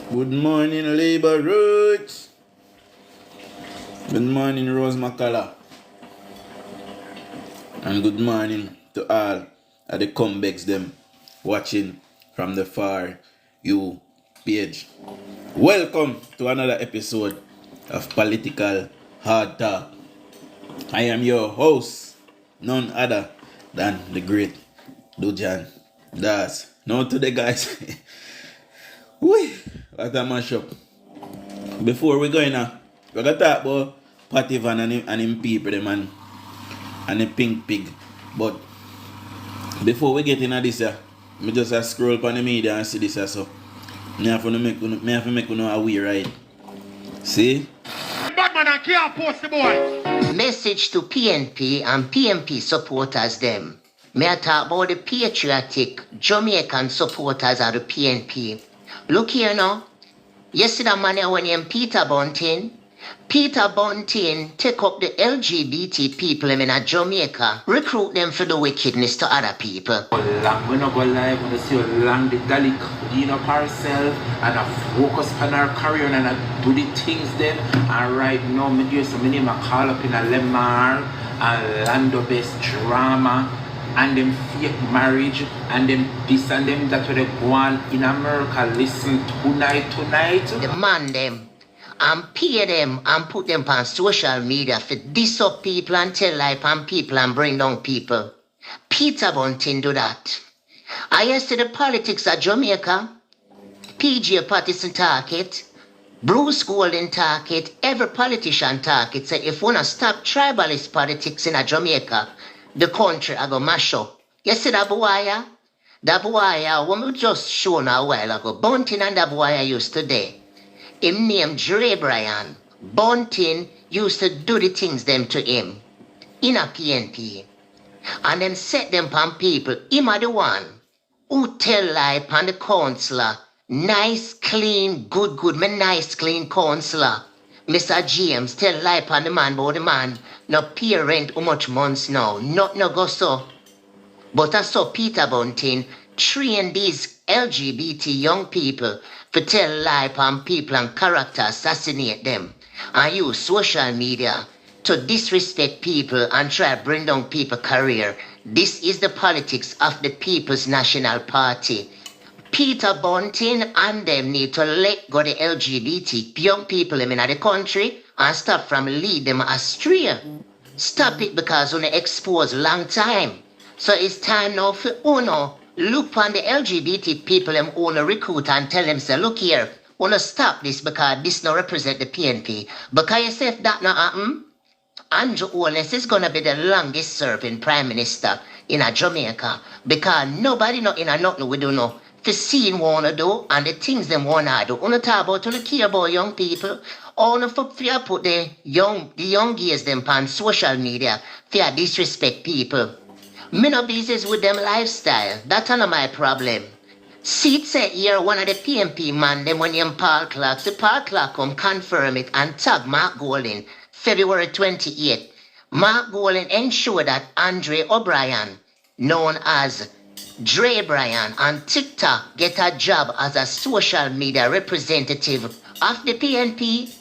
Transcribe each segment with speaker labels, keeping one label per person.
Speaker 1: Good morning, Labour Roots. Good morning, Rose Macala. And good morning to all of the comebacks them watching from the far you page. Welcome to another episode of Political Hard Talk. I am your host, none other than the great DUJON'S. Now today, guys, whee, what a mashup. Before we go in, we're going to talk about Patty Van and him people, them and the pink pig. But before we get into this, I just scroll up on the media and see this. So I have to make you know how we right. See?
Speaker 2: Batman and can't post the boy.
Speaker 3: Message to PNP and PNP supporters them. May I talk about the patriotic Jamaican supporters of the PNP. Look here now. Yesterday man when named Peter Bunting. Peter Bunting take up the LGBT people in Jamaica, recruit them for the wickedness to other people.
Speaker 4: We're not going to live, we're going to see how long the dolly clean up herself and focus on her career and do the things then. And right now, me do some name I call up in a Lemar and Lando-based drama and them fake marriage and them this and them that they go on in America. Listen tonight.
Speaker 3: Demand them and pay them and put them on social media for diss up people and tell lie on people and bring down people. Peter Bunting do that. I used to the politics of Jamaica. PJ Patterson talk it. Bruce Golding talk it. Every politician talk it. Say if we wanna stop tribalist politics in Jamaica, the country I go mash up. You see that boy? That boy, when we just shown a while ago, Bunting and that boy used to there. Him named Dre Bryan. Bunting used to do the things them to him in a PNP. And then set them pan people. Him are the one who tell lie pan the councillor. Nice, clean, good, me nice, clean councillor. Mr. James tell lie pan the man about the man. No pay rent how much months now. Not no go so. But I saw Peter Bunting train these LGBT young people to tell lie on people and character assassinate them and use social media to disrespect people and try to bring down people's career. This is the politics of the People's National Party. Peter Bunting and them need to let go the LGBT young people in the country and stop from lead them astray. Stop it because when they expose long time. So it's time now for Uno look on the LGBT people them own recruit and tell them say, look here, wanna stop this because this no represent the PNP. Because you say if that not happen, Andrew Holness is gonna be the longest serving prime minister in Jamaica because nobody know in a nothing we do know. For seeing wanna do and the things them wanna do. Wanna talk about wanna care about young people. Only for put the young gays them on social media for disrespect people. Me no business with them lifestyle. That's not my problem. See it say here one of the PNP man them when him Paul Clark. So Paul Clark come confirm it and tag Mark Golding February 28th. Mark Golding ensure that Andre O'Brien, known as Dre Bryan, on TikTok get a job as a social media representative of the PNP,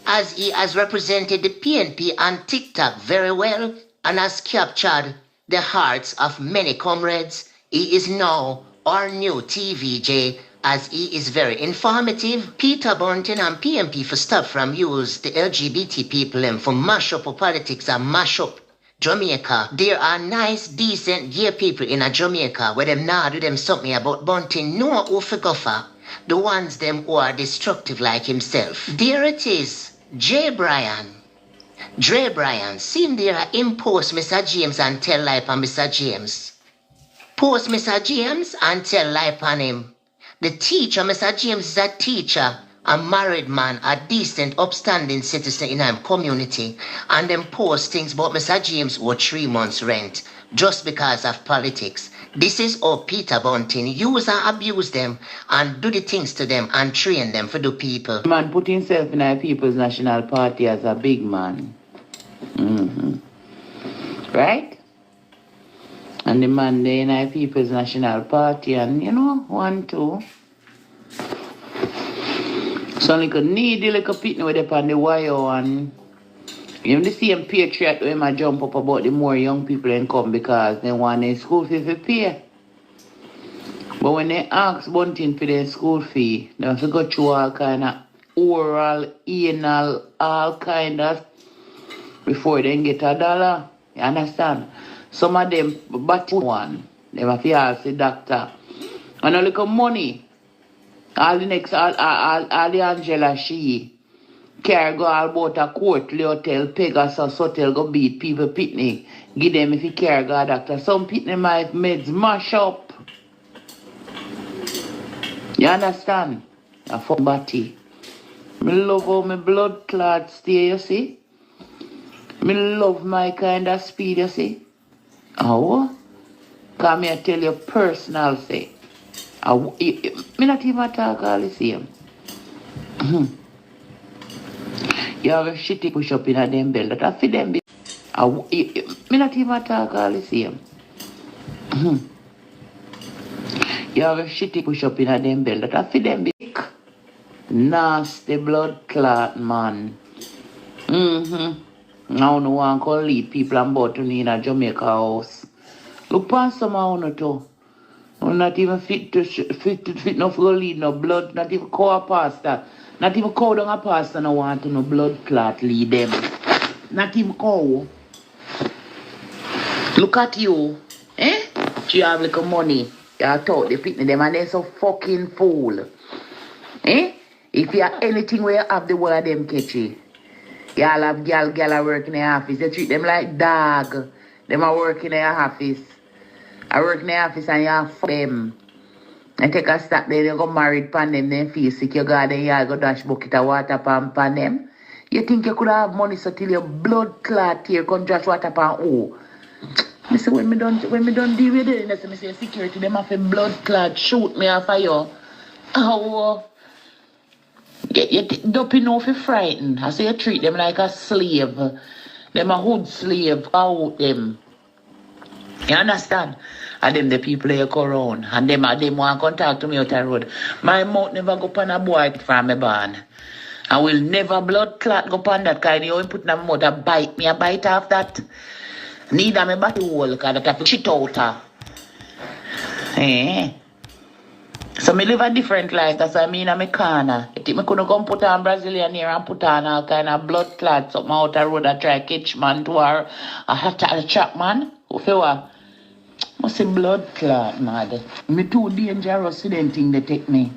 Speaker 3: as he has represented the PNP on TikTok very well and has captured the hearts of many comrades. He is now our new TVJ as he is very informative. Peter Bunting and PNP for stop from use the LGBT people and for mash up of politics and mash up Jamaica. There are nice, decent gay people in Jamaica where them now do them something about Bunting. No who for guffer. The ones them who are destructive like himself. There it is. J. Bryan. Dre Bryan, see him there impose Mr. James and tell lie on Mr. James. Post Mr. James and tell lie on him. The teacher, Mr. James is a teacher, a married man, a decent, upstanding citizen in our community. And then post things about Mr. James or 3 months rent just because of politics. This is how Peter Bunting use and abuse them and do the things to them and train them for the people.
Speaker 5: The man put himself in our People's National Party as a big man. Right? And the man there in our People's National Party and 1, 2. So like need the little pitney with up on the wire and you know the same patriot when I jump up about the more young people and come because they want their school fee to pay. But when they ask Bunting for their school fee, they have to go through all kind of oral, anal, all kind of before they get $1. You understand? Some of them but one. They have to ask the doctor. And a little money. All the Angela she carry go all about a court, hotel, Pegasus hotel, go beat people pitney. Give them if you carry go a doctor. Some pitney might meds mash up. You understand? A for body. Me love how my blood clot stay, you see? Me love my kind of speed, you see? Oh? Come here tell you personal say. Me not even talk all the same. You have a shitty push up in a them bell. That I feed them. Me not even talk all the same. You have a shitty push up in a them bell. That I feed them. Nasty blood clot, man. Now no one can lead people and about to in a Jamaica house. Look past some of too. Not even fit enough to lead no blood, not even call a pastor. Not even call down a pastor no want to no blood clot lead them. Not even call. Look at you. Eh? You have like money. You are taught the pitney them and they're so fucking fool. Eh? If you have anything where you have the word of them catchy. Y'all have gal are working in the office. They treat them like dog. Them are working in the office. I work in the office and you have them. And take a stop there, you go married pan them, then feel sick, you go there, you go dash bucket of water pan them. You think you could have money so till your blood clot here come dash water pan who? I say when me done deal with it, I say security, them have a blood clot, shoot me off of you. Oh, you don't know if you're frightened. I say you treat them like a slave. Them a hood slave, out them. You understand? And them the people they go around. And them want to talk to me out the road. My mouth never go pan a boy from my barn. I will never blood clot go pan that kind. You put my mouth a bite me a bite off that. Neither me body hole because that have to shit out. Eh? So me live a different life. That's why I mean I'm a corner. I think me couldn't come put on Brazilian here and put on all kind of blood clot something out the road and try catch man to her. I have to trap man. Who feel what? Must say blood clot, mad. Me too dangerous to them thing they take me.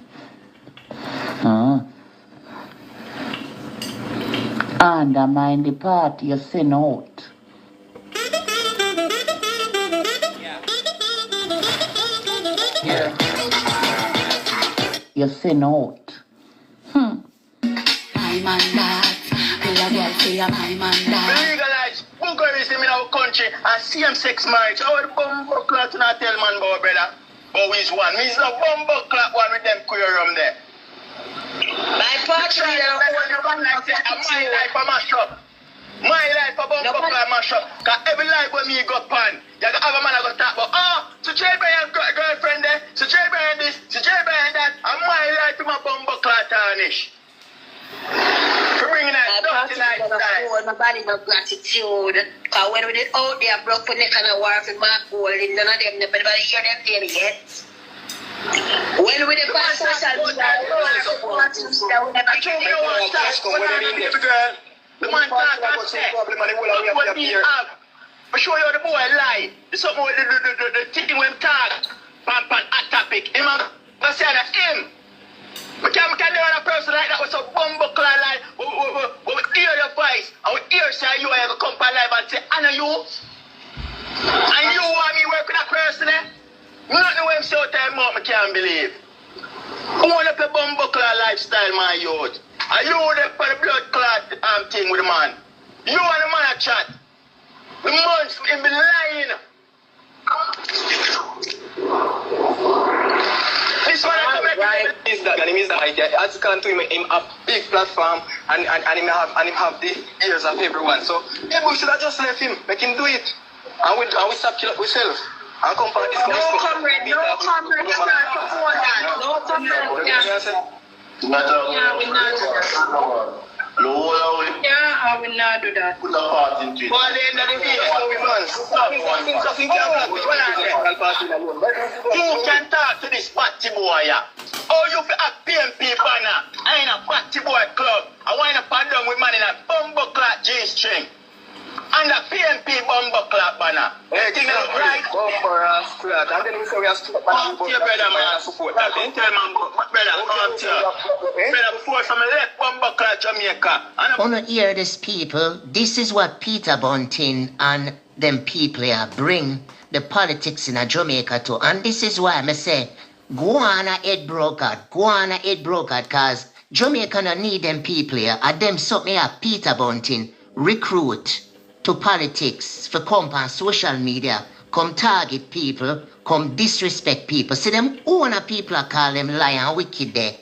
Speaker 5: Undermine the party you send out. Yeah. You send out.
Speaker 6: My man that. People girl say I'm my man that.
Speaker 7: Legalize boogerism in our country and same-sex marriage. Our bumbo clot not tell man about brother. But which one? Me's no bumbo clot one with them queerum there.
Speaker 3: My partner,
Speaker 7: my life a mash up. My life a bumbo clot mash up. Cause every life when me go pan, you have a man I go talk about, so jailbreak girlfriend there, so jailbreak this, so jailbreak that, and my life is my bumbo clot tarnish. Bringing that dirty lifestyle.
Speaker 3: Nobody no gratitude. Cause when we did out there broke for neck and a war for my goal, none of them never hear them thing yet. When we did pass social media,
Speaker 7: the man talk and say, what we have. I show you the boy lie. Something with the thing when talk, pan a topic. Him I say that him. We can do a person like that with some bumbo clan lie. We hear your voice and we hear say you are going to come by live and say, I know you. And you want me work with a person there? I don't know him so time out, I can't believe. I want to play bumbo clan lifestyle, my youth. And you there for the blood clot thing with the man. You and the man a chat. The months in be lying. This one right.
Speaker 8: Is that and him is that as you can to him a big platform and him have the ears of everyone. So yeah, we should have just left him, make him do it. And we stop killing ourselves. And come back this
Speaker 3: no comrade,
Speaker 7: Yeah, we not do that. Yeah, I will not do that.
Speaker 8: Put a part into it.
Speaker 7: But at the end of the day,
Speaker 8: You can talk to this party boy, yeah. Oh, you for a PMP banner. I ain't a party boy club. I want to pad down with man in a bumbo clock G-string. And a PMP bumbo clock banner.
Speaker 7: Hey,
Speaker 8: Think that's right?
Speaker 7: bumper ass clock. I didn't say we have to
Speaker 8: Come to your brother, man. Support that. Then tell man, brother, come to you. Brother, before some left bumbo clock Jamaica. And
Speaker 3: Wanna hear this, people? This is what Peter Bunting and them people here bring the politics in a Jamaica to. And this is why I say, go on a head broker, cause Jamaica no need them people here. And them something here, Peter Bunting, recruit to politics for come on social media, come target people, come disrespect people. See them own people are call them liar and wicked there.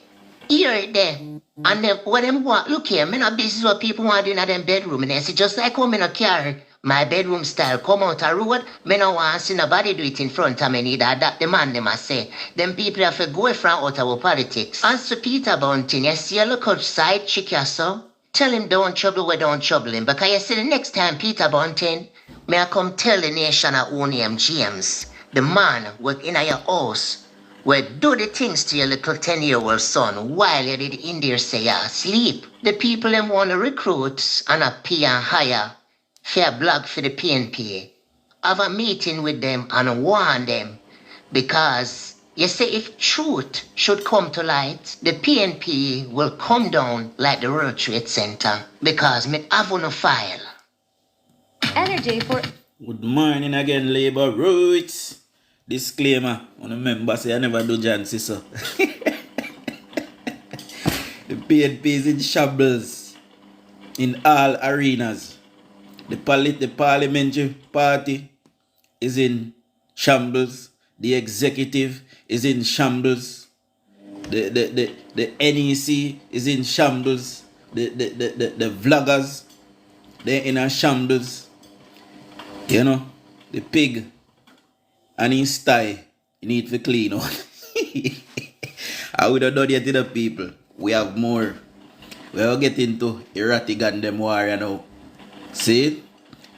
Speaker 3: Hear it there. And then what them want, look here, me not business what people want in them bedroom. And they say just like when me not carry my bedroom style come out a road, me no want to see nobody do it in front of me neither. That the man them a say. Them people have to go from out of our politics. As for Peter Bunting, you see a look outside chick so. Tell him don't trouble where don't trouble him. Because you see the next time Peter Bunting, may I come tell the nation I own him James, the man work in your house, where do the things to your little 10-year-old son while you did in there say you asleep. The people them want to recruit and a pay and hire fair blog for the PNP. Have a meeting with them and warn them. Because you say if truth should come to light, the PNP will come down like the World Trade Center. Because me have on a file.
Speaker 6: Energy for
Speaker 1: Good morning again, Labour Roots. Disclaimer, on the member say I never do Jancy, so. The PNP is in shambles in all arenas. The parliamentary party is in shambles. The executive is in shambles. The NEC is in shambles. The vloggers, they're in a shambles. You know, the pig and his thigh, you need to clean out. I would have done it to the people. We have more. We will get into erratic and them warrior now. See?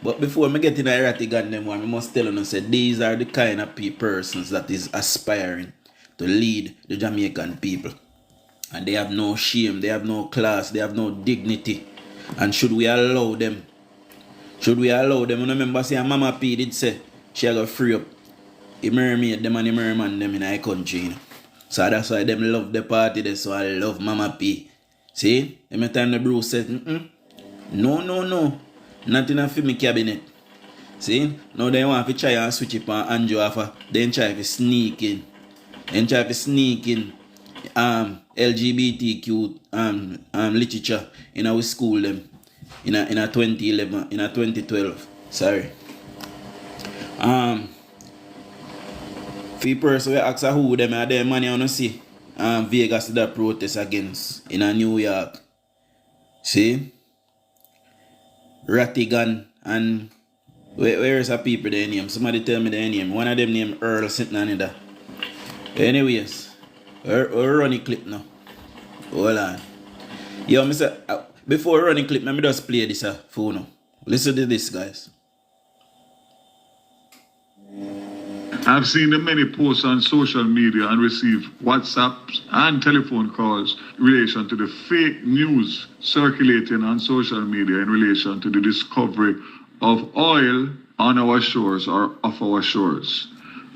Speaker 1: But before me get into erratic and them warrior, I must tell you, say, these are the kind of persons that is aspiring to lead the Jamaican people. And they have no shame, they have no class, they have no dignity. And should we allow them? Should we allow them? I remember saying Mama P did say she got free up the mermaid them and the merman them in our country. You know? So that's why them love the party, that's why I love Mama P. See? Every time the Bruce said, no. Not enough for me cabinet. See? Now they want to try and switch it on Andrew offer. Then try to sneak in. LGBTQ literature in our school them in a 2011 in a 2012. Sorry. Few person we ask who them are their money on see Vegas to that protest against in a New York. See? Rattigan and where is the people their name? Somebody tell me their name. One of them named Earl sitting on there. Anyways, we're running clip now. Hold on. Yo, Mr. Before running clip, let me just play this phone now. Listen to this, guys.
Speaker 9: I've seen the many posts on social media and received WhatsApps and telephone calls in relation to the fake news circulating on social media in relation to the discovery of oil on our shores or off our shores.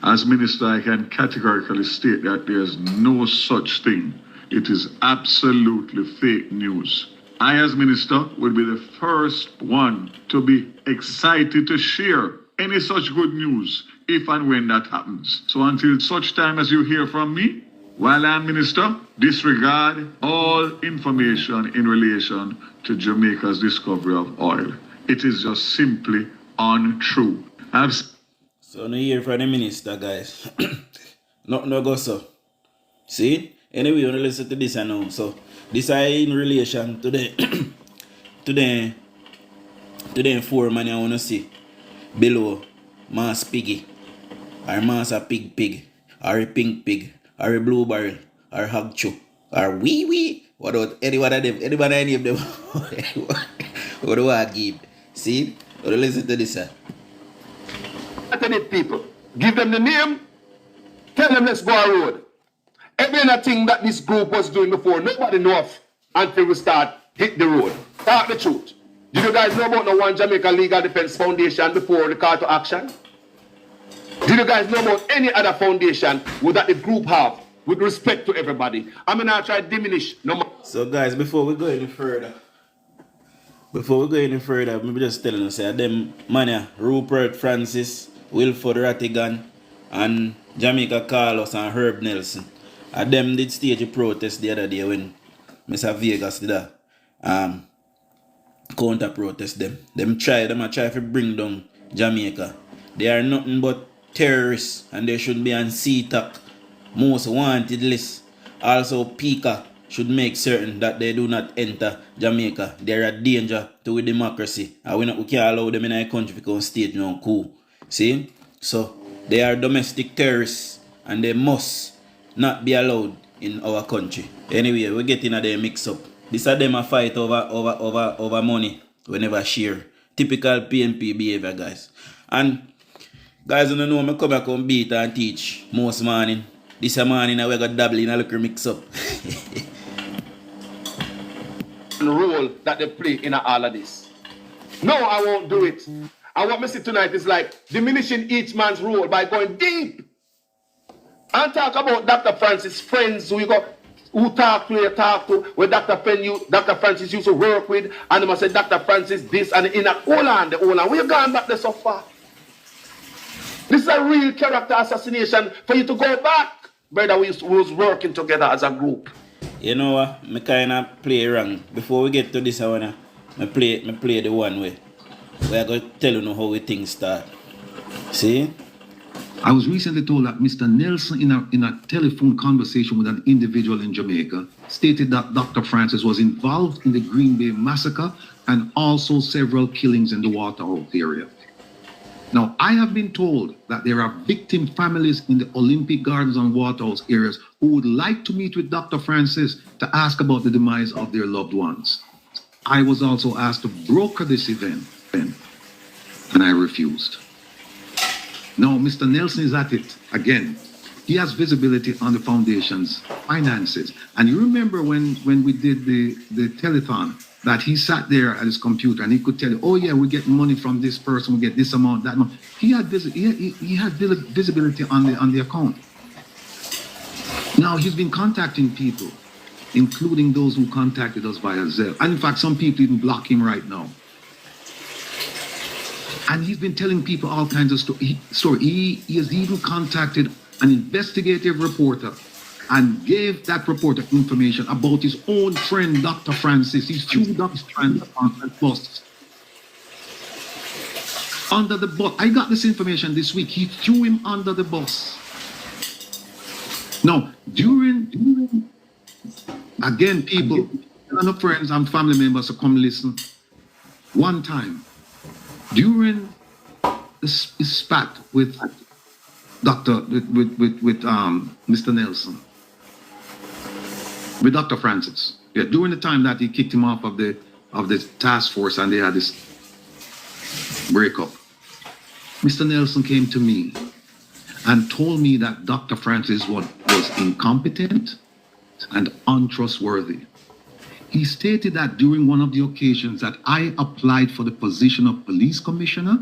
Speaker 9: As Minister, I can categorically state that there's no such thing. It is absolutely fake news. I, as Minister, will be the first one to be excited to share any such good news if and when that happens. So until such time as you hear from me, while I'm Minister, disregard all information in relation to Jamaica's discovery of oil. It is just simply untrue.
Speaker 1: So no hear from the minister, guys. Nothing no go so. See? Anyway, you want to listen to this now. So this is in relation to the to the foreman I want to see below Mass Piggy or Mass a Pig, or a Pink Pig, or a Blue Barrel, or Hagchu, or we. What about any one of them? Anybody any of them? What do I give? See? What do listen to this, sir?
Speaker 10: Alternate people. Give them the name. Tell them let's go on road. Every other thing that this group was doing before, nobody knows until we start hit the road. Talk the truth. Did you guys know about the One Jamaica Legal Defense Foundation before the call to action? Did you guys know about any other foundation that the group have with respect to everybody? I'm gonna try to diminish no more.
Speaker 1: So guys, before we go any further, maybe just telling you, say them man, Rupert Francis, Wilford Rattigan, and Jamaica Carlos and Herb Nelson. And them did stage a protest the other day when Mr. Vegas did that. Counter protest them. Them try to bring down Jamaica. They are nothing but terrorists and they should be on CTAC most wanted list. Also PICA should make certain that they do not enter Jamaica. They are a danger to democracy. And we can't allow them in our country because state no cool. See? So they are domestic terrorists and they must not be allowed in our country. Anyway, we're getting a their mix up. This are them a fight over money whenever share. Typical PNP behavior, guys. And guys, you know I come back and beat and teach most morning. This morning I got double in a little mix up.
Speaker 10: The role that they play in all of this. No, I won't do it. And what I see tonight is like diminishing each man's role by going deep. And talk about Dr. Francis' friends who talk to, where Dr. Francis used to work with, and they must say Dr. Francis this and in a Holland. Where you gone back there so far? This is a real character assassination for you to go back, brother. We was working together as a group.
Speaker 1: You know what? I kind of play wrong. Before we get to this, I play the one way. Where I go tell you how we things start. See?
Speaker 11: I was recently told that Mr. Nelson, in a telephone conversation with an individual in Jamaica, stated that Dr. Francis was involved in the Green Bay massacre and also several killings in the Waterhouse area. Now, I have been told that there are victim families in the Olympic Gardens and Waterhouse areas who would like to meet with Dr. Francis to ask about the demise of their loved ones. I was also asked to broker this event, and I refused. Now, Mr. Nelson is at it again. He has visibility on the foundation's finances. And you remember when we did the telethon, that he sat there at his computer and he could tell you, oh yeah, we get money from this person, we get this amount, that amount. He had visibility on the account. Now, he's been contacting people, including those who contacted us via Zelle. And in fact, some people even block him right now. And he's been telling people all kinds of stories. He has even contacted an investigative reporter and gave that reporter information about his own friend, Dr. Francis. He threw Dr. Francis on the bus. Under the bus. I got this information this week. He threw him under the bus. Now, during again, people, and friends and family members to come listen. One time, during this spat with Mr. Nelson, with Dr. Francis, during the time that he kicked him off of the task force and they had this breakup, Mr. Nelson came to me and told me that Dr. Francis was incompetent and untrustworthy. He stated that during one of the occasions that I applied for the position of police commissioner,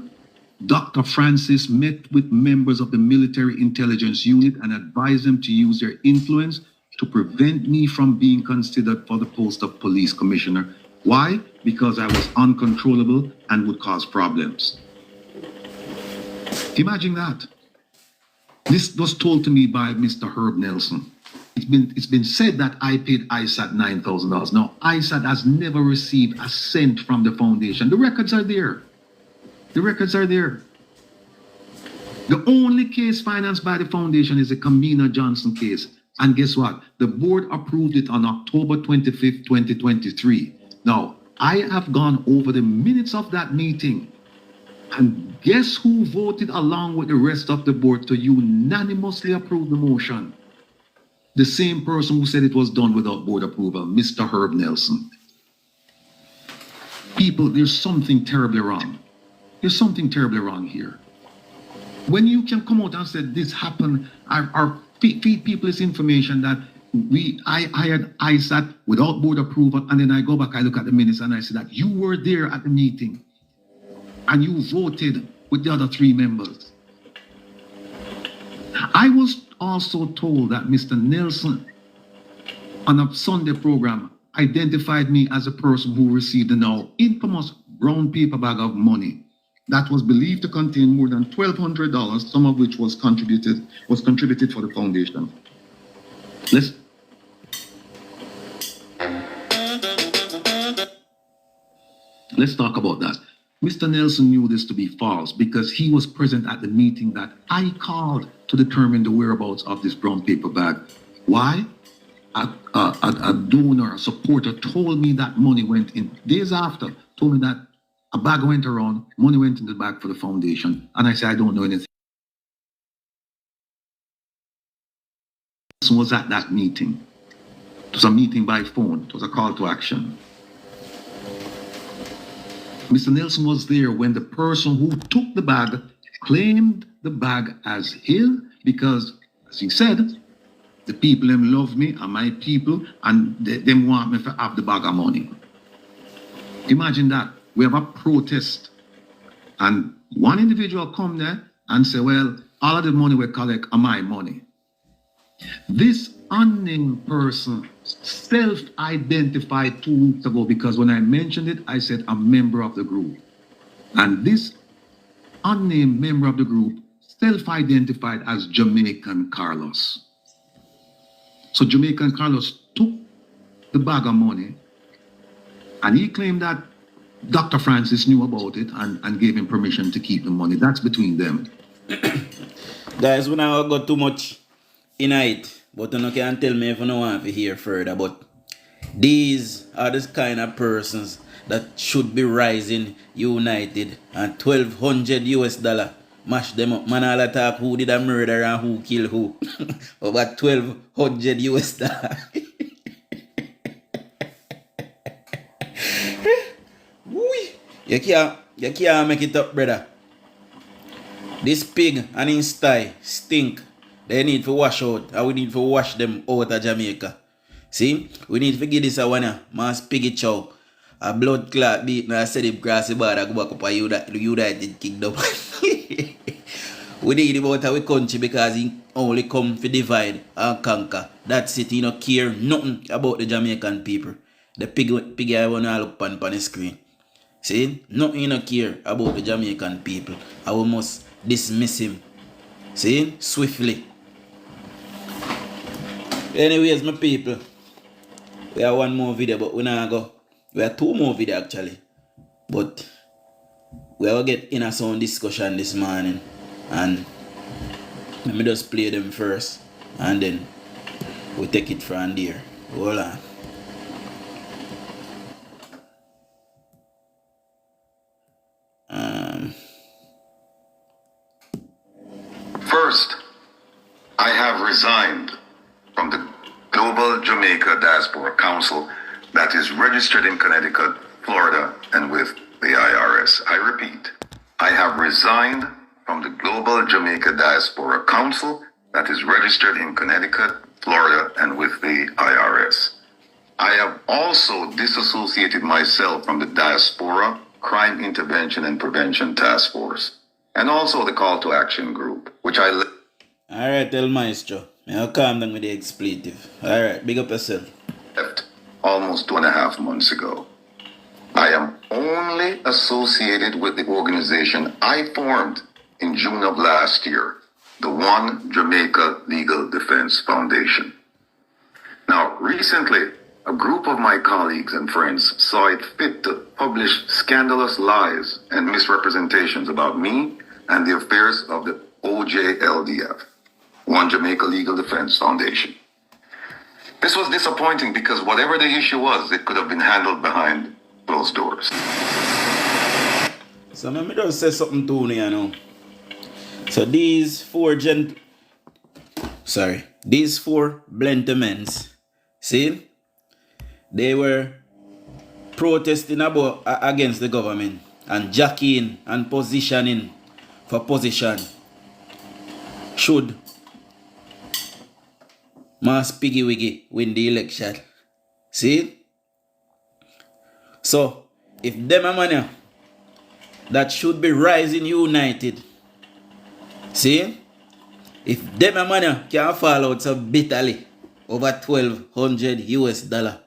Speaker 11: Dr. Francis met with members of the military intelligence unit and advised them to use their influence to prevent me from being considered for the post of police commissioner. Why? Because I was uncontrollable and would cause problems. Imagine that. This was told to me by Mr. Herb Nelson. It's been said that I paid ISAT $9,000. Now, ISAT has never received a cent from the foundation. The records are there. The records are there. The only case financed by the foundation is the Kamina Johnson case. And guess what? The board approved it on October 25th, 2023. Now, I have gone over the minutes of that meeting. And guess who voted along with the rest of the board to unanimously approve the motion? The same person who said it was done without board approval, Mr. Herb Nelson. People, there's something terribly wrong. There's something terribly wrong here. When you can come out and say this happened, or feed people this information that I hired ISAT without board approval, and then I go back, I look at the minutes and I say that you were there at the meeting and you voted with the other 3 members. I was also told that Mr. Nelson on a Sunday program identified me as a person who received the now infamous brown paper bag of money that was believed to contain more than $1,200, some of which was contributed for the foundation. Let's talk about that. Mr. Nelson knew this to be false because he was present at the meeting that I called to determine the whereabouts of this brown paper bag. Why? A donor, a supporter told me that money went in. Days after, told me that a bag went around, money went in the bag for the foundation. And I said, I don't know anything. Nelson was at that meeting. It was a meeting by phone. It was a call to action. Mr. Nelson was there when the person who took the bag claimed the bag as his because, as he said, the people them love me and my people and they want me to have the bag of money. Imagine that. We have a protest and one individual come there and say, well, all of the money we collect are my money. This unnamed person self-identified 2 weeks ago because when I mentioned it, I said a member of the group. And this unnamed member of the group self-identified as Jamaican Carlos. So Jamaican Carlos took the bag of money and he claimed that Dr. Francis knew about it and gave him permission to keep the money. That's between them.
Speaker 1: Guys, we now got too much in it. But you can tell me if you don't want to hear further. But these are the kind of persons that should be rising united. And $1,200 mash them up. Man, all the talk who did a murder and who killed who. Over $1,200. You can't make it up, brother. This pig and his thigh stink. They need to wash out, and we need to wash them out of Jamaica. See? We need to give this a one, mass piggy chow. A blood clot beat, and I said it grassy bar, go back up and United Kingdom. We need him out of our country because he only come to divide and conquer. That's it, he don't care nothing about the Jamaican people. The piggy I want to look on the screen. See? Nothing he don't care about the Jamaican people. I we must dismiss him. See? Swiftly. Anyways, my people, we have one more video, but we now go. We have 2 more videos actually, but we will get in a sound discussion this morning, and let me just play them first, and then we take it from there. Hold on.
Speaker 12: First, I have resigned from the Global Jamaica Diaspora Council that is registered in Connecticut, Florida, and with the IRS. I repeat, I have resigned from the Global Jamaica Diaspora Council that is registered in Connecticut, Florida, and with the IRS. I have also disassociated myself from the Diaspora Crime Intervention and Prevention Task Force, and also the Call to Action Group, which I...
Speaker 1: Alright, El Maestro. I'll calm down with the expletive. Alright, big up yourself.
Speaker 12: Left almost 2.5 months ago. I am only associated with the organization I formed in June of last year, the One Jamaica Legal Defense Foundation. Now, recently, a group of my colleagues and friends saw it fit to publish scandalous lies and misrepresentations about me and the affairs of the OJLDF, One Jamaica Legal Defense Foundation. This was disappointing because whatever the issue was, it could have been handled behind closed doors.
Speaker 1: So let me just say something to you now. So these 4 Sorry. These four Blentemens, see, they were protesting about against the government and jockeying and positioning for position. Should Mass Piggy Wiggy win the election? See? So, if them a man that should be rising united, see? If them a man can fall out so bitterly over 1,200 US dollar,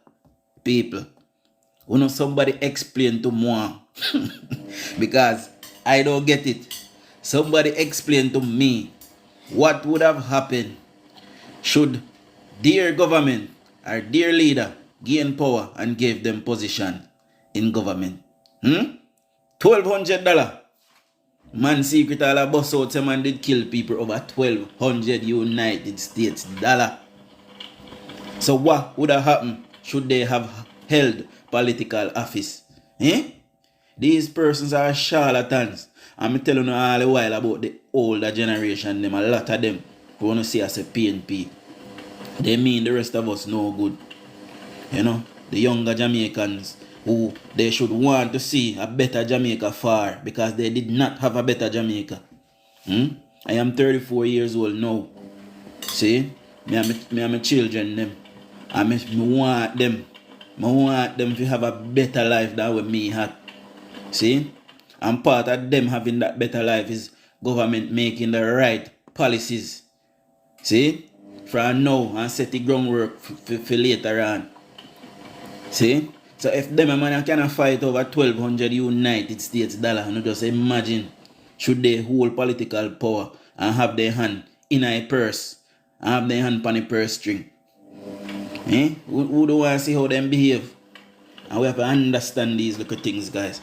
Speaker 1: people, you know, somebody explain to me because I don't get it. Somebody explain to me what would have happened should their government or their leader gain power and give them position in government. $1,200. Man secret all a bust out, some man did kill people over 1,200 United States dollar. So what would have happened should they have held political office? These persons are charlatans. I'm telling you all the while about the older generation, them, a lot of them who want to see us a PNP. They mean the rest of us no good. You know, the younger Jamaicans who they should want to see a better Jamaica far because they did not have a better Jamaica. I am 34 years old now. See, me and my children them. I want them. I want them to have a better life than what me had. See? And part of them having that better life is government making the right policies. See? From now and set the groundwork for later on. See? So if them man can fight over 1,200 United States dollar, you just imagine should they hold political power and have their hand in a purse and have their hand on a purse string. Who do want to see how them behave? And we have to understand these little things, guys.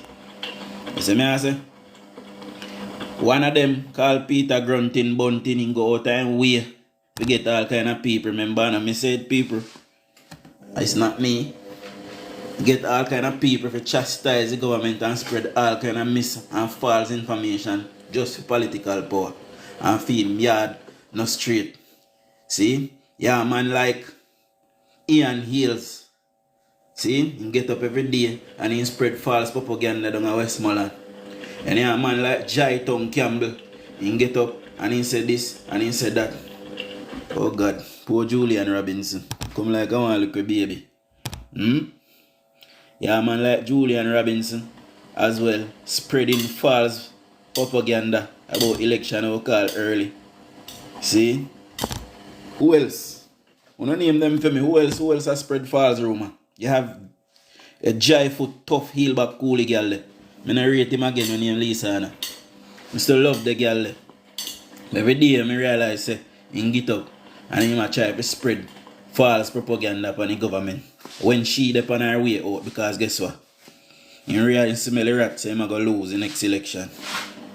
Speaker 1: You see me I say? One of them called Peter Grunting Bunting and go out and way to get all kind of people. Remember, and I said people. It's not me. Get all kind of people to chastise the government and spread all kind of mis and false information just for political power. And feel yard no straight. See? Yeah, man like Ian Hills. See? He get up every day and he spread false propaganda down at Westmoreland. And yeah, man like Jai Tom Campbell. He get up and he said this and he said that. Oh God, poor Julian Robinson. Come like I want to look a baby. Yeah, man like Julian Robinson as well, spreading false propaganda about election we call early. See? Who else? I don't name them for me. Who else has spread false rumor? You have a Jai-foot, tough, heel back, coolie girl there. I don't rate him again when name Lisa Anna. I still love the girl there. Every day I realize he get up and he try to spread false propaganda upon the government. When she up on her way out, because guess what? In reality, smell the rat, so I'm going to lose the next election.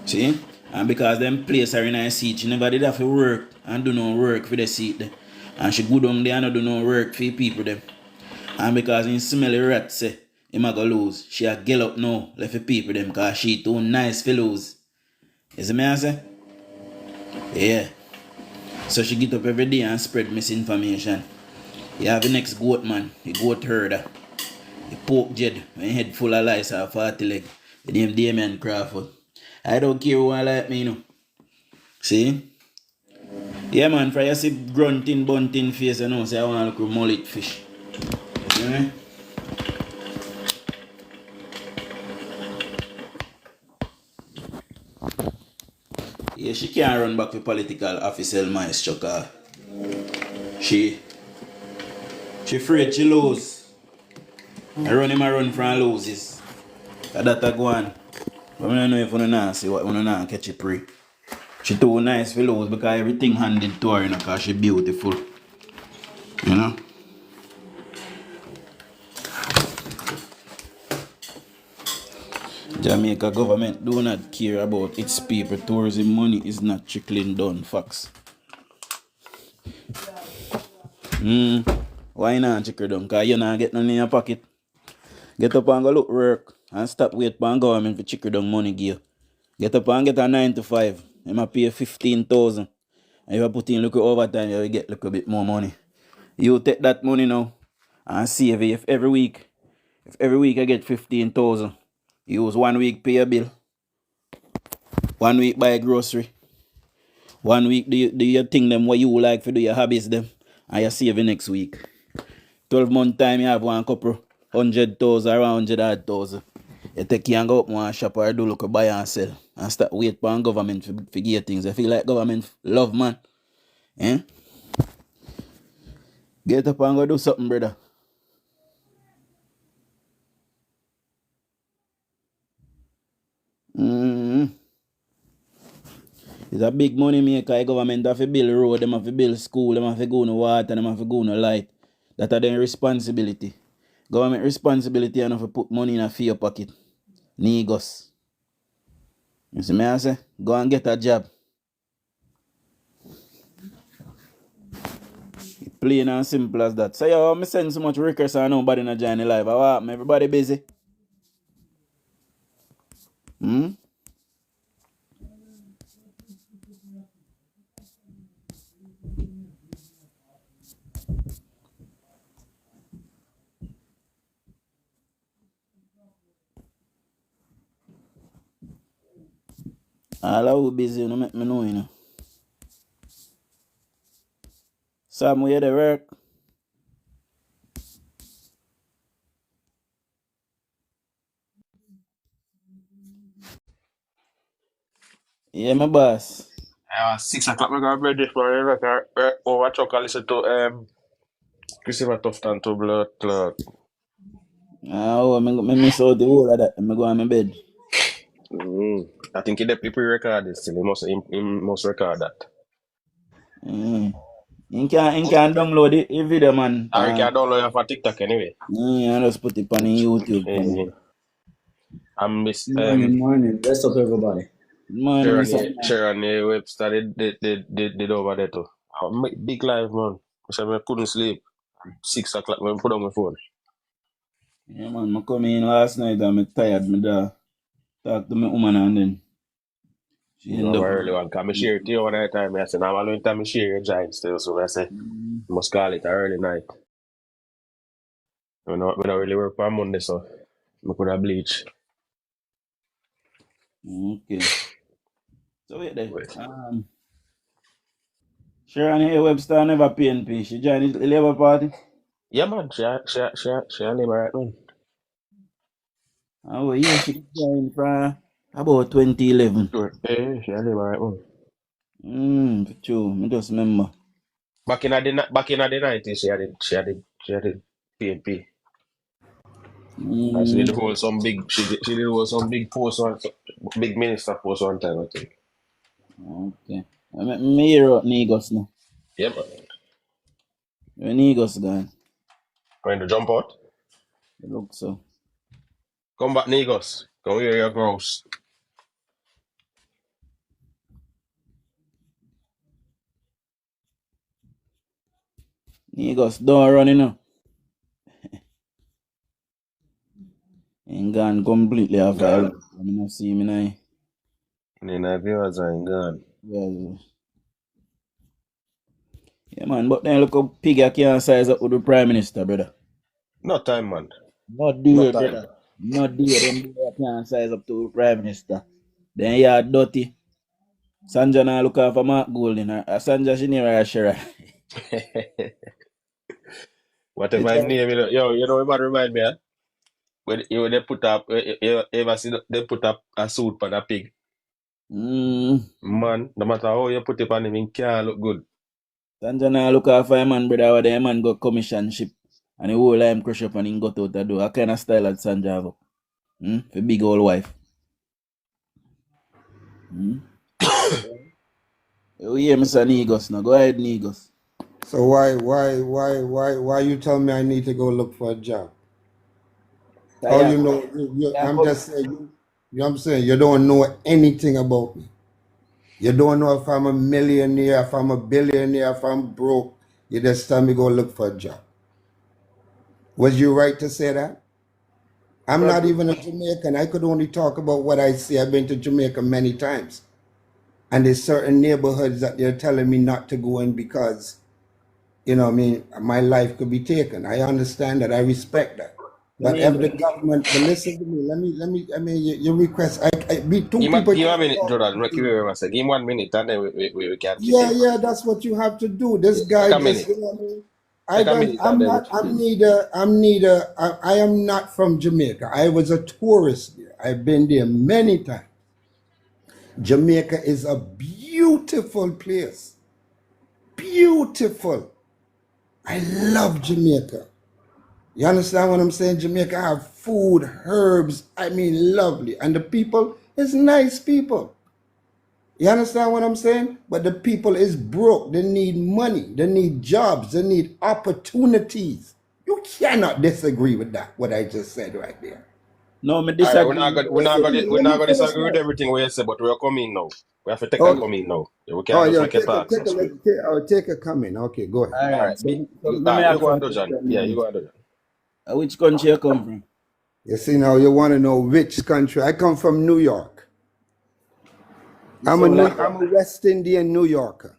Speaker 1: See? And because them place her in her seat, she never did have to work and do no work for the seat there. And she go down there and do no work for the people them. And because in smell the rat, say, I'm going to lose. She a get up now, left the people them, because she too nice for lose. You see me I say? Yeah. So she get up every day and spread misinformation. You have the next goat man, the goat herder. The pork jed, my head full of lice or 40 leg. The name Damien Crawford. I don't care who I like me, you know. See? Yeah man, for you see grunting, bunting face, you know, say I want to look mullet fish. You know? Yeah, she can't run back for political officer, maestro, cause she afraid she lose. I run him around from loses. That a go on. But I don't know if you don't see what you don't catch a prey. She too nice for lose because everything handed to her, you know, because she beautiful. You know? Jamaica government do not care about its people. Tourism money is not trickling down. Facts. Why not trickle down? Because you not get none in your pocket. Get up and go look work and stop wait for government for trickle down money give. Get up and get a 9 to 5. They might pay 15,000 And if you put in little overtime, you will get a little bit more money. You take that money now and save it. If every week I get 15,000, you use 1 week pay a bill, 1 week buy a grocery, 1 week do your thing them what you like for do your hobbies them, and you save it next week. 12 month time you have one couple 100,000 around 100,000. You take you and go up one shop or do look buy and sell and start wait for government for give things. I feel like government love man. Eh? Get up and go do something, brother. It's a big money maker. The government have to build road, them have to build school, them have to go no water, them have to go no light. That are their responsibility. Government responsibility enough to put money in a your pocket. Negus. You see me I say? Go and get a job. Plain and simple as that. So yo, me send so much requests and nobody not join the live. How happen? Everybody busy? All of who busy, you know, make me know, you know. Sam, where they work? Yeah, my boss.
Speaker 10: 6 o'clock, I got ready for over truck. I listen to Christopher Tufton to Blood Clot.
Speaker 1: Oh, me miss out the whole of that. I go on my bed.
Speaker 10: I think he definitely pre-recorded still. He must record that.
Speaker 1: You can download the video, man.
Speaker 10: Or he can download it for TikTok anyway.
Speaker 1: I just put it on YouTube.
Speaker 10: I miss
Speaker 13: Morning. Rest up, everybody.
Speaker 1: Morning,
Speaker 10: Sharon Webster did over there too. Big life, man. I couldn't sleep. 6 o'clock when I put on my phone.
Speaker 1: Yeah, man. I come in last night and I'm tired. I talk to my woman and then she end up.
Speaker 10: Early one. Because I share it to you one at a time. I said, now I'm time I share your giant still. So I say, must call it an early night. We don't really work on Monday, so I could have bleach.
Speaker 1: Okay. So wait there. Sharon Webster never PNP. She joined the Labour Party?
Speaker 10: Yeah, man. She a Labour right man.
Speaker 1: Oh, yeah, she joined from about 2011.
Speaker 10: Yeah, she a Labour right man.
Speaker 1: For true. I just remember.
Speaker 10: Back in the 90s, she had PNP. She did hold some big post on big minister post one time, I think.
Speaker 1: Okay. Me hear about Negus now.
Speaker 10: Yeah, man.
Speaker 1: Where Negus gone?
Speaker 10: Going to jump out?
Speaker 1: It looks so.
Speaker 10: Come back, Negus. Come hear your grouse.
Speaker 1: Negus don't run, you know. Ain't gone completely off island. I mean, I see me now.
Speaker 10: The viewers are gone.
Speaker 1: Yeah, man, but then look how pig I can't size up with the Prime Minister, brother.
Speaker 10: No time, man.
Speaker 1: Not dear, brother. Not dear. Them boy can't size up to the Prime Minister. Then you are dirty. Sanja now look after Mark Golden. Sanja she never Shara.
Speaker 10: Whatever his name, you know what remind me, when they put up, you ever see they put up a suit on a pig? Man, no matter how you put it on him, it can't look good.
Speaker 1: Sanja now look after a man, brother, where the man got commission ship. And the whole time crush up and he got out the door. What kind of style that Sanja have? For big old wife. You hear Mr. Negus now. Go ahead, Negus.
Speaker 14: So why you tell me I need to go look for a job? How you know? I'm just saying. You know what I'm saying? You don't know anything about me. You don't know if I'm a millionaire, if I'm a billionaire, if I'm broke. You just tell me go look for a job. Was you right to say that? I'm not even a Jamaican. I could only talk about what I see. I've been to Jamaica many times. And there's certain neighborhoods that they're telling me not to go in because, you know what I mean, my life could be taken. I understand that. I respect that. But if the government, but listen to me, I mean, your request, I be two
Speaker 15: Give
Speaker 14: people.
Speaker 15: him a minute, Jordan. Give him 1 minute and then we can kick
Speaker 14: Yeah,
Speaker 15: him.
Speaker 14: yeah, that's what you have to do. This guy
Speaker 15: Take a
Speaker 14: just,
Speaker 15: minute.
Speaker 14: you know what I mean?
Speaker 15: Take a minute and then
Speaker 14: I am not from Jamaica. I was a tourist there. I've been there many times. Jamaica is a beautiful place. Beautiful. I love Jamaica. You understand what I'm saying? Jamaica have food, herbs, I mean lovely. And the people is nice people. You understand what I'm saying? But the people is broke. They need money. They need jobs. They need opportunities. You cannot disagree with that, what I just said right there.
Speaker 1: No, me
Speaker 15: Alright,
Speaker 1: disagree.
Speaker 15: we're not gonna disagree with everything we say, but we're coming now. We have to take a coming now. Yeah, we can't just make it talk so sweet.
Speaker 14: Take a comment. Okay, go ahead.
Speaker 15: Alright,
Speaker 1: So
Speaker 15: you
Speaker 1: go
Speaker 15: go on, Dujon. Yeah, you go on, Dujon.
Speaker 1: Which country you come from?
Speaker 14: You see now, you want to know which country. I come from New York. I'm a West Indian New Yorker.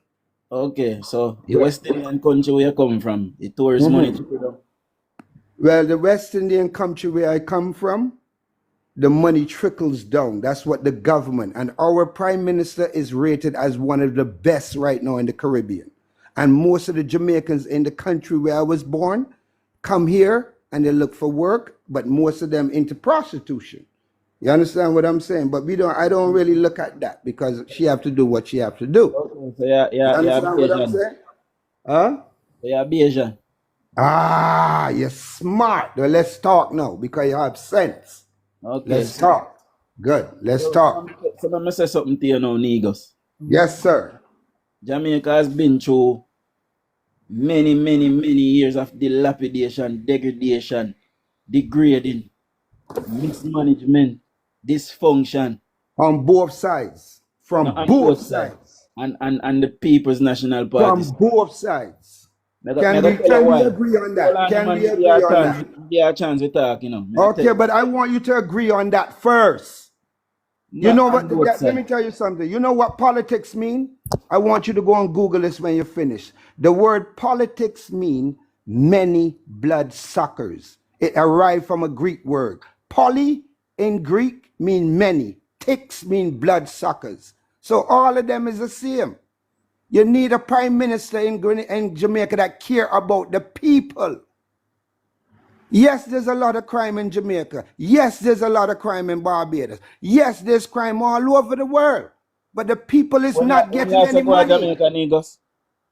Speaker 1: Okay, so the West Indian country where you come from, the tourist money to put up.
Speaker 14: Well, the West Indian country where I come from, the money trickles down. That's what the government, and our prime minister is rated as one of the best right now in the Caribbean. And most of the Jamaicans in the country where I was born come here and they look for work, but most of them into prostitution. You understand what I'm saying? But I don't really look at that because she have to do what she have to do.
Speaker 1: Okay, so you
Speaker 14: understand what I'm saying? Huh?
Speaker 1: So you're Bayesian.
Speaker 14: Ah, you're smart. Well, let's talk now because you have sense.
Speaker 1: Okay.
Speaker 14: Let's talk. Good. Let's talk.
Speaker 1: So let me say something to you now, Negus.
Speaker 14: Yes, sir.
Speaker 1: Jamaica has been through many years of dilapidation, degradation, degrading, mismanagement, dysfunction.
Speaker 14: On both sides. From both sides.
Speaker 1: And the People's National Party.
Speaker 14: From both sides. Can we agree on that? Can we agree on that?
Speaker 1: Give a chance to talk, you know.
Speaker 14: Okay, but I want you to agree on that first. You know what? Let me tell you something. You know what politics mean? I want you to go and Google this when you finish. The word politics mean many blood suckers. It arrived from a Greek word. Poly in Greek mean many. Ticks mean blood suckers. So all of them is the same. You need a prime minister in Jamaica that care about the people. Yes, there's a lot of crime in Jamaica. Yes, there's a lot of crime in Barbados. Yes, there's crime all over the world. But the people is not getting any money.
Speaker 1: Jamaica, Negus?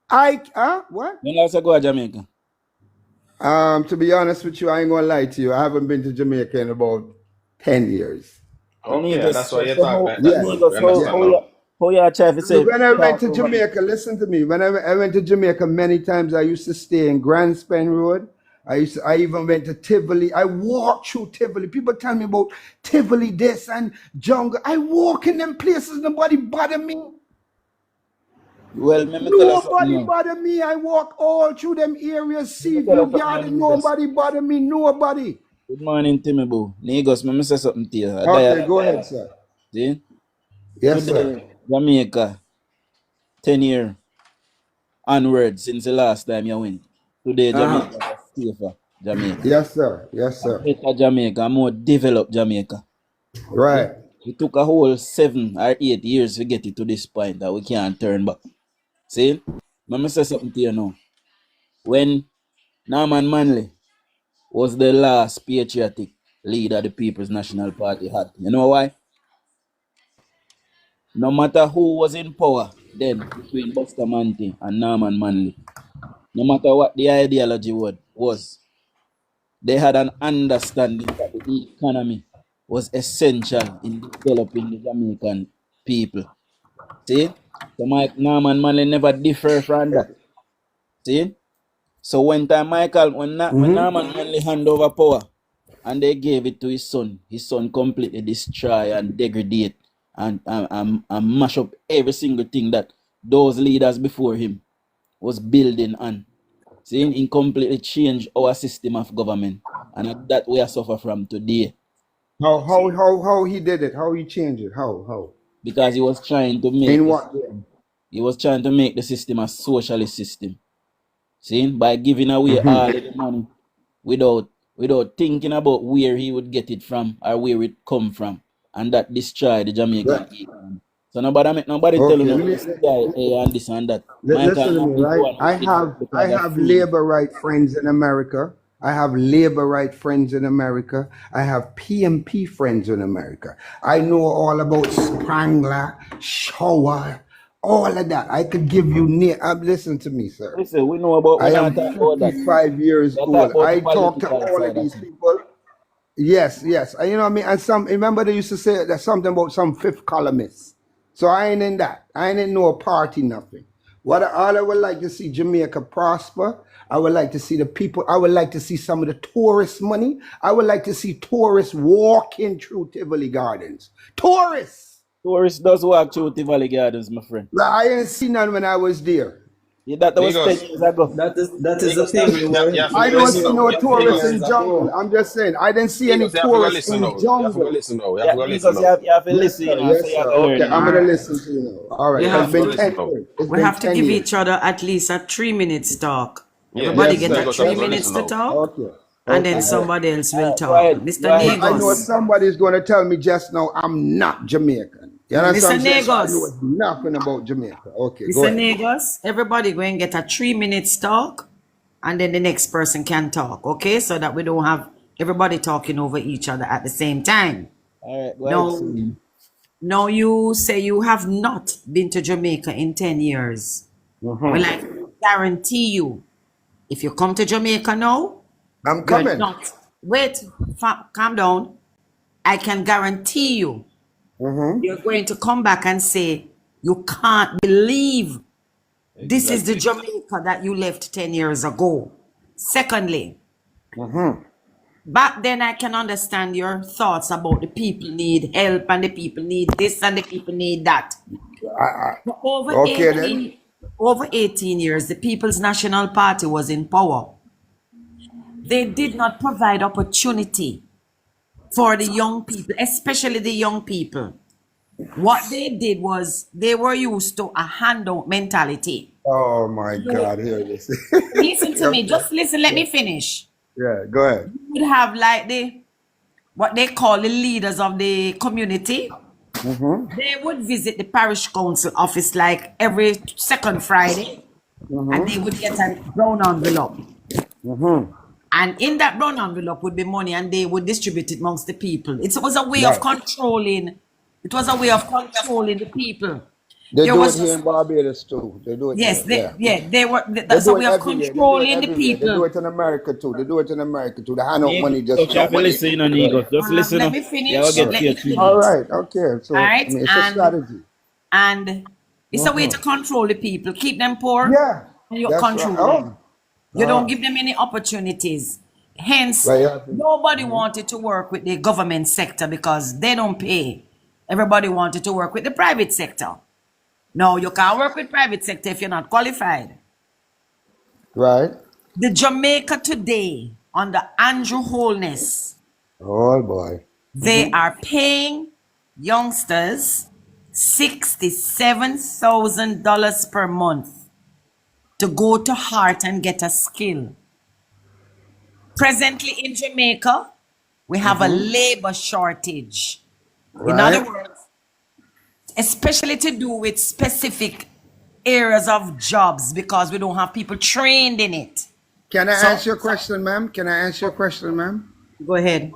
Speaker 14: What?
Speaker 1: When last you go to Jamaica?
Speaker 14: To be honest with you, I ain't gonna lie to you. I haven't been to Jamaica in about 10 years.
Speaker 15: Okay, that's why you talk.
Speaker 1: How you try to say?
Speaker 14: When I went to Jamaica, listen to me. When I went to Jamaica many times, I used to stay in Grand Span Road. I even went to Tivoli. I walked through Tivoli. People tell me about Tivoli this and jungle. I walk in them places, nobody bother me.
Speaker 1: Well,
Speaker 14: nobody bother me. I walk all through them areas, Seaview Garden, nobody bother me, nobody.
Speaker 1: Good morning, Timmy Boo. Negus, let me say something to you.
Speaker 14: Okay, go ahead, sir.
Speaker 1: See?
Speaker 14: Yes,
Speaker 1: today,
Speaker 14: sir.
Speaker 1: Jamaica, 10 years onward since the last time you went. Today, Jamaica is safer. Jamaica.
Speaker 14: Yes, sir. Yes, sir.
Speaker 1: Better Jamaica, more developed Jamaica.
Speaker 14: Right.
Speaker 1: It took a whole 7 or 8 years to get it to this point that we can't turn back. See? Let me say something to you now. When Norman Manley was the last patriotic leader the People's National Party had, you know why? No matter who was in power then between Bustamante and Norman Manley, no matter what the ideology was, they had an understanding that the economy was essential in developing the Jamaican people. See? So Norman Manley never differed from that. See? So when Norman Manley hand over power and they gave it to his son completely destroy and degrade and mash up every single thing that those leaders before him was building on. See, he completely changed our system of government, and that we are suffer from today.
Speaker 14: How he did it? How he changed it? How?
Speaker 1: because he was trying to make
Speaker 14: In what?
Speaker 1: he was trying to make the system a socialist system. See, by giving away all of the money without thinking about where he would get it from or where it come from, and that destroyed the Jamaican economy. So nobody tell him this guy and this and that.
Speaker 14: Listen to me, right? I have labor right friends in America. I have labor right friends in America. I have PMP friends in America. I know all about Sprangler, Shower, all of that. I could give you listen to me, sir.
Speaker 1: Listen, we know about.
Speaker 14: I am 55 years old. I talk to all of these people. Yes. And you know what I mean? And remember they used to say there's something about some fifth columnists. So I ain't in that. I ain't in no party, nothing. All I would like to see Jamaica prosper. I would like to see the people. I would like to see some of the tourist money. I would like to see tourists walking through Tivoli Gardens. Tourists
Speaker 1: does walk through Tivoli Gardens, my friend.
Speaker 14: I ain't seen none when I was there.
Speaker 1: Yeah, that was 10 years ago.
Speaker 13: That is the thing.
Speaker 14: I don't see no tourists in jungle. I'm just saying. I didn't see any tourists in the jungle.
Speaker 15: You have to listen now.
Speaker 1: You have to listen.
Speaker 14: Okay, I'm going to listen to you now. All right.
Speaker 16: We have to give each other at least a 3 minutes talk. Everybody get a 3 minutes to talk.
Speaker 14: Okay.
Speaker 16: And then somebody else will talk. Mr. Negus.
Speaker 14: I know somebody's going to tell me just now I'm not Jamaican. You know
Speaker 16: Mr. Negus.
Speaker 14: I know nothing about Jamaica. Okay,
Speaker 16: Mr. Negus, everybody going to get a 3 minutes talk, and then the next person can talk, okay? So that we don't have everybody talking over each other at the same time.
Speaker 1: All right.
Speaker 16: No, you say you have not been to Jamaica in 10 years. Well, I guarantee you, if you come to Jamaica now,
Speaker 14: I'm coming.
Speaker 16: Wait, calm down. I can guarantee you, you're going to come back and say, you can't believe this is the Jamaica that you left 10 years ago. Secondly, back then I can understand your thoughts about the people need help and the people need this and the people need that. Over 18 years, the People's National Party was in power. They did not provide opportunity for the young people, especially the young people. What they did was they were used to a handout mentality.
Speaker 14: Oh my God, here it is.
Speaker 16: Listen to me, just listen, let me finish.
Speaker 14: Yeah, go ahead.
Speaker 16: You would have like what they call the leaders of the community. They would visit the parish council office like every second Friday, and they would get a brown envelope. And in that brown envelope would be money, and they would distribute it amongst the people. It was a way of controlling. It was a way of controlling the people.
Speaker 14: They do it here in Barbados too. They do it.
Speaker 16: Yes, that's a way of controlling the people.
Speaker 14: They do it in America too. The handout money just.
Speaker 1: Just listen, Negus. Just listen.
Speaker 16: Let me finish.
Speaker 14: All right. Okay. So
Speaker 16: all right.
Speaker 14: it's a strategy.
Speaker 16: And it's a way to control the people, keep them poor.
Speaker 14: Yeah.
Speaker 16: And you control them. You don't give them any opportunities. Hence, nobody wanted to work with the government sector because they don't pay. Everybody wanted to work with the private sector. No, you can't work with private sector if you're not qualified.
Speaker 14: Right.
Speaker 16: The Jamaica today, under Andrew Holness,
Speaker 14: oh boy,
Speaker 16: they are paying youngsters $67,000 per month to go to Heart and get a skill. Presently in Jamaica, we have a labor shortage. In other words, especially to do with specific areas of jobs because we don't have people trained in it.
Speaker 14: Can I ask you a question, ma'am? Go
Speaker 16: ahead.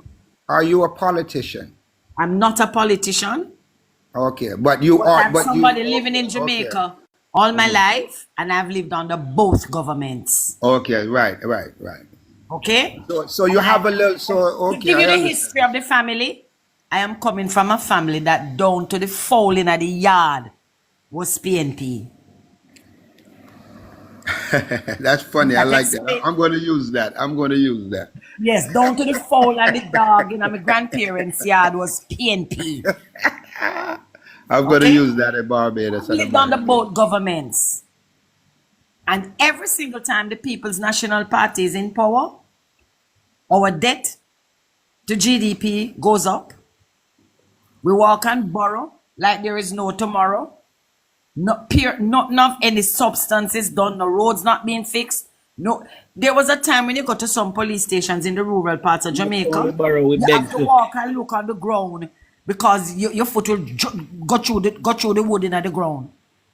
Speaker 14: Are you a politician?
Speaker 16: I'm not a politician.
Speaker 14: Okay, but you are.
Speaker 16: I'm somebody living in Jamaica all my life, and I've lived under both governments.
Speaker 14: Okay, right.
Speaker 16: Okay?
Speaker 14: So you have a little, okay.
Speaker 16: To give you the history of the family, I am coming from a family that down to the fouling of the yard was PNP.
Speaker 14: That's funny. I like that. I'm going to use that.
Speaker 16: Yes, down to the fowl and the dog in my grandparents' yard was PNP.
Speaker 14: I'm going to use that in Barbados.
Speaker 16: We lived under both governments. And every single time the People's National Party is in power, our debt to GDP goes up. We walk and borrow like there is no tomorrow. Nothing of any substances done, no roads not being fixed. No, there was a time when you go to some police stations in the rural parts of Jamaica, you have to walk and look on the ground because your foot will go through the wood in the ground.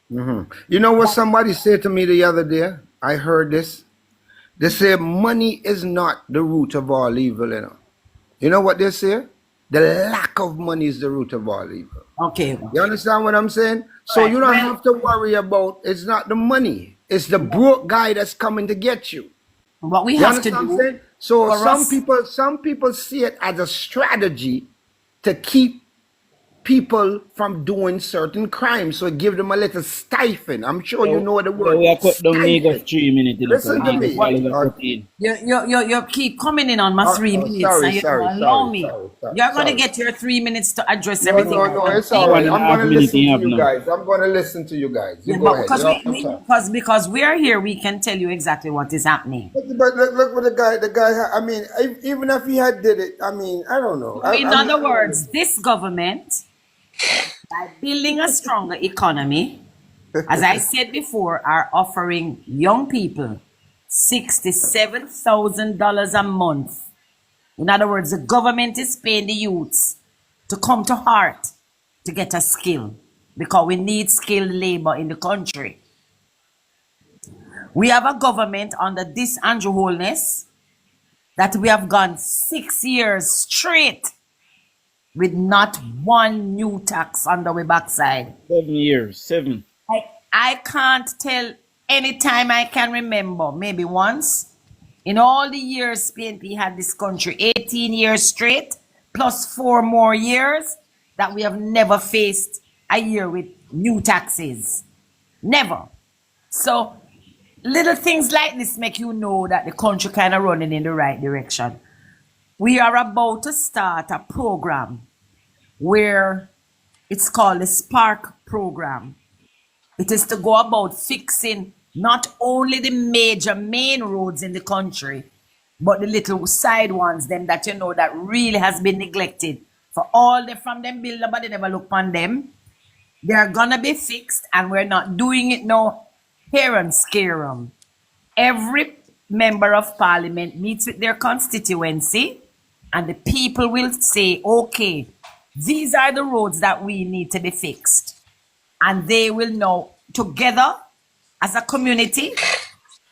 Speaker 14: You know what somebody said to me the other day? I heard this. They say money is not the root of all evil, you know. You know what they say? The lack of money is the root of all evil.
Speaker 16: Okay.
Speaker 14: You understand what I'm saying? So you don't have to worry about, it's not the money. It's the broke guy that's coming to get you.
Speaker 16: What we have to do.
Speaker 14: So some people see it as a strategy to keep people from doing certain crimes. So give them a little stifling. I'm sure you know the word.
Speaker 1: We are cut down Negus 3 minutes.
Speaker 14: Listen to me.
Speaker 16: You keep coming in on my 3 minutes. You're going to get your 3 minutes to address everything.
Speaker 14: No, it's all right. I'm going to listen to you guys. I'm going to listen to you guys. You go ahead.
Speaker 16: Because we are here, we can tell you exactly what is happening.
Speaker 14: But look what the guy, I mean, even if he had did it, I mean, I don't know.
Speaker 16: In other words, this government, by building a stronger economy, as I said before, are offering young people $67,000 a month. In other words, the government is paying the youths to come to heart to get a skill because we need skilled labor in the country. We have a government under this Andrew Holness that we have gone 6 years straight with not one new tax under the backside.
Speaker 1: 7 years, 7.
Speaker 16: I can't tell any time I can remember, maybe once, in all the years PNP had this country, 18 years straight, plus 4 more years, that we have never faced a year with new taxes. Never. So little things like this make you know that the country kind of running in the right direction. We are about to start a program where it's called the Spark program. It is to go about fixing not only the major main roads in the country, but the little side ones, them that you know that really has been neglected. For all the from them build, nobody never look on them. They are gonna be fixed, and we're not doing it now here and scare them. Every member of parliament meets with their constituency, and the people will say, okay, these are the roads that we need to be fixed. And they will know together as a community,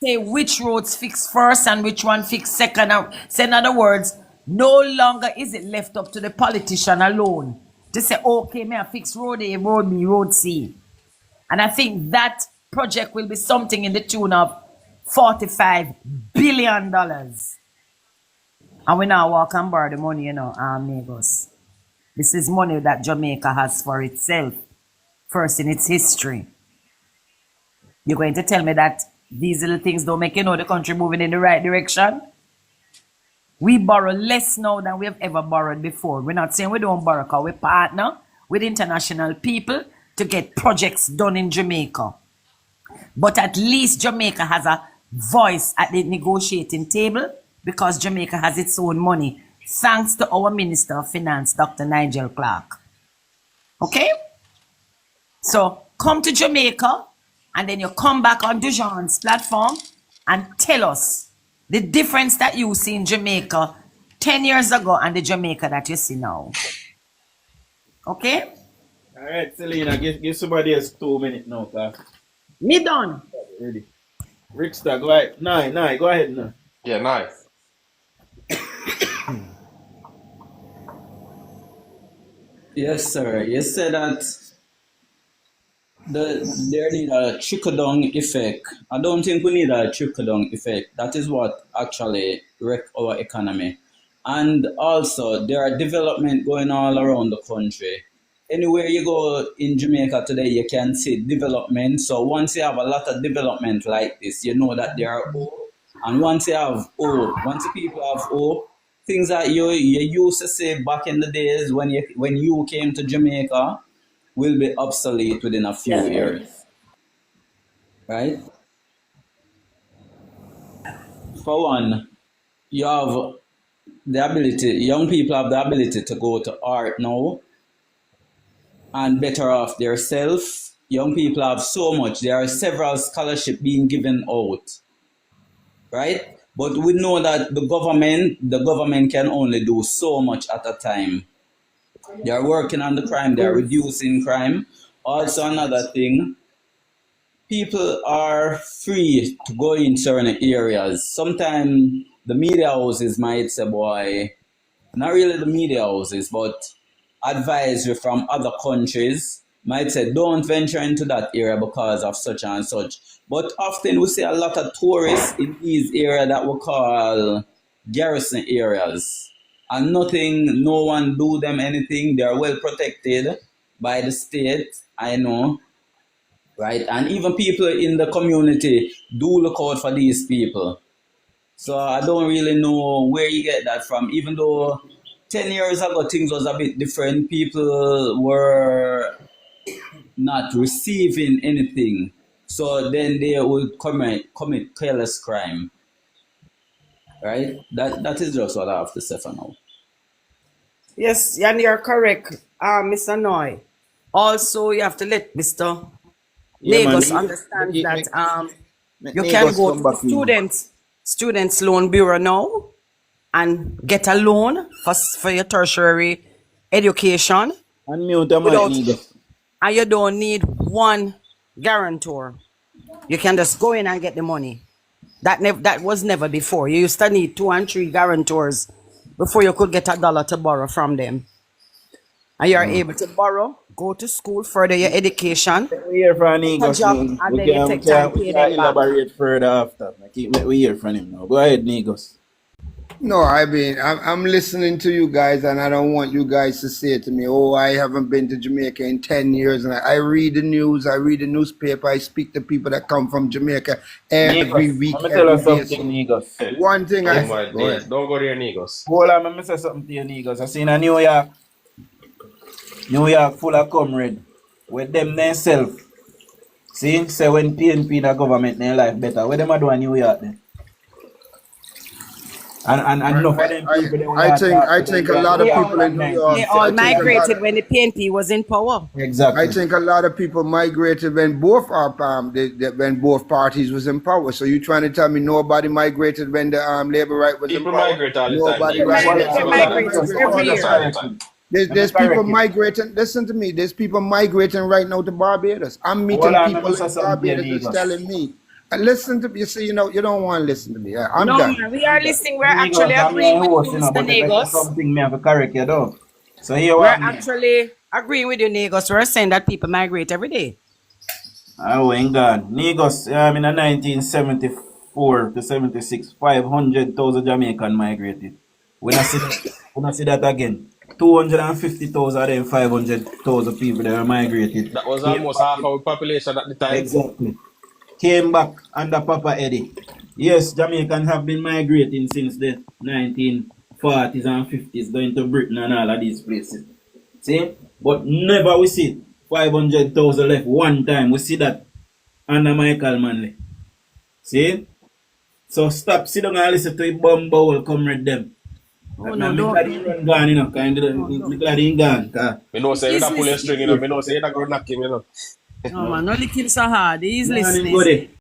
Speaker 16: say which roads fix first and which one fix second. So in other words, no longer is it left up to the politician alone to say, okay, may I fix road A, road B, road C. And I think that project will be something in the tune of $45 billion. And we now walk and borrow the money, you know, Negus. This is money that Jamaica has for itself, first in its history. You're going to tell me that these little things don't make you know the country moving in the right direction? We borrow less now than we have ever borrowed before. We're not saying we don't borrow, because we partner with international people to get projects done in Jamaica. But at least Jamaica has a voice at the negotiating table because Jamaica has its own money, thanks to our Minister of Finance, Dr. Nigel Clark. Okay? So come to Jamaica, and then you come back on DUJON'S platform and tell us the difference that you see in Jamaica 10 years ago and the Jamaica that you see now. Okay?
Speaker 1: All right, Selena, give somebody else 2 minutes now, class.
Speaker 16: Me done.
Speaker 1: Ready. Rickster, go ahead. Nine, go ahead now.
Speaker 15: Yeah, nice.
Speaker 17: Yes, sir. You said that there need a trickle-down effect. I don't think we need a trickle-down effect. That is what actually wreck our economy. And also, there are development going all around the country. Anywhere you go in Jamaica today, you can see development. So once you have a lot of development like this, you know that there are hope. And once you have hope, once the people have hope, things that you used to say back in the days when you came to Jamaica will be obsolete within a few years. Right? For one, you have the ability, young people have the ability to go to art now and better off themselves. Young people have so much. There are several scholarships being given out, right? But we know that the government can only do so much at a time. They are working on the crime. They are reducing crime. Also, another thing, people are free to go in certain areas. Sometimes the media houses might say, boy, not really the media houses, but advisory from other countries might say, don't venture into that area because of such and such. But often we see a lot of tourists in these areas that we call garrison areas. And no one do them anything. They are well protected by the state, I know. Right? And even people in the community do look out for these people. So I don't really know where you get that from. Even though 10 years ago things was a bit different, people were not receiving anything. So then they would commit careless crime. Right? That is just what I have to say for now.
Speaker 16: Yes, and you're correct, Mr. Noy. Also, you have to let Mr. Negus understand that you can go to students loan bureau now and get a loan for your tertiary education.
Speaker 1: And you
Speaker 16: don't need one guarantor. You can just go in and get the money. That was never before. You used to need 2 and 3 guarantors before you could get $1 to borrow from them. And you're able to borrow, go to school, further your education.
Speaker 1: We hear from Negus.
Speaker 16: And then you take time to pay them back.
Speaker 1: Elaborate further after. We hear from him now. Go ahead, Negus.
Speaker 14: No, I mean, I'm listening to you guys, and I don't want you guys to say to me, oh, I haven't been to Jamaica in 10 years. And I read the news, I read the newspaper, I speak to people that come from Jamaica every week.
Speaker 1: Let me tell you something, Negus.
Speaker 14: One thing
Speaker 15: don't go there, Negus.
Speaker 1: Hold on, let me say something to you, Negus. I seen a New York full of comrade with them themselves. See, say when PNP the government their life better. What them a do in New York then? And enough of them people
Speaker 14: I think a lot of people in New York.
Speaker 16: They all migrated when the PNP was in power.
Speaker 1: Exactly.
Speaker 14: I think a lot of people migrated when both when both parties was in power. So you trying to tell me nobody migrated when the Labour right was
Speaker 15: People
Speaker 14: in power?
Speaker 15: migrate all the
Speaker 14: Nobody
Speaker 15: time.
Speaker 14: There's people migrating. Listen to me. There's people migrating right now to Barbados. I'm meeting people in Barbados that's telling me. Listen to me. You see, you don't want to listen to me. I'm done.
Speaker 16: No, we are listening. We're actually agreeing with you, Mr. Negus.
Speaker 1: Something me have a correct you though. So here
Speaker 16: we're actually agreeing with you, Negus. We're saying that people migrate every day.
Speaker 1: Oh, ain't gone. Negus, in 1974 to 76, 500,000 Jamaican migrated. When I see that again. 250,000 of them 500,000 people that were migrated.
Speaker 15: That was almost half our population at the time.
Speaker 1: Exactly. Came back under Papa Eddie. Yes, Jamaicans have been migrating since the 1940s and 50s, going to Britain and all of these places. See? But never we see 500,000 left one time. We see that under Michael Manley. See? So stop, sit down and listen to a bomb bowl, comrade them.
Speaker 16: Oh, no,
Speaker 1: glad he run gone, you know. I'm glad he gone.
Speaker 15: Me know say you're pulling string, you know. Me know say you're not going to knock him, you know.
Speaker 16: No, man, not licking so hard. He's listening.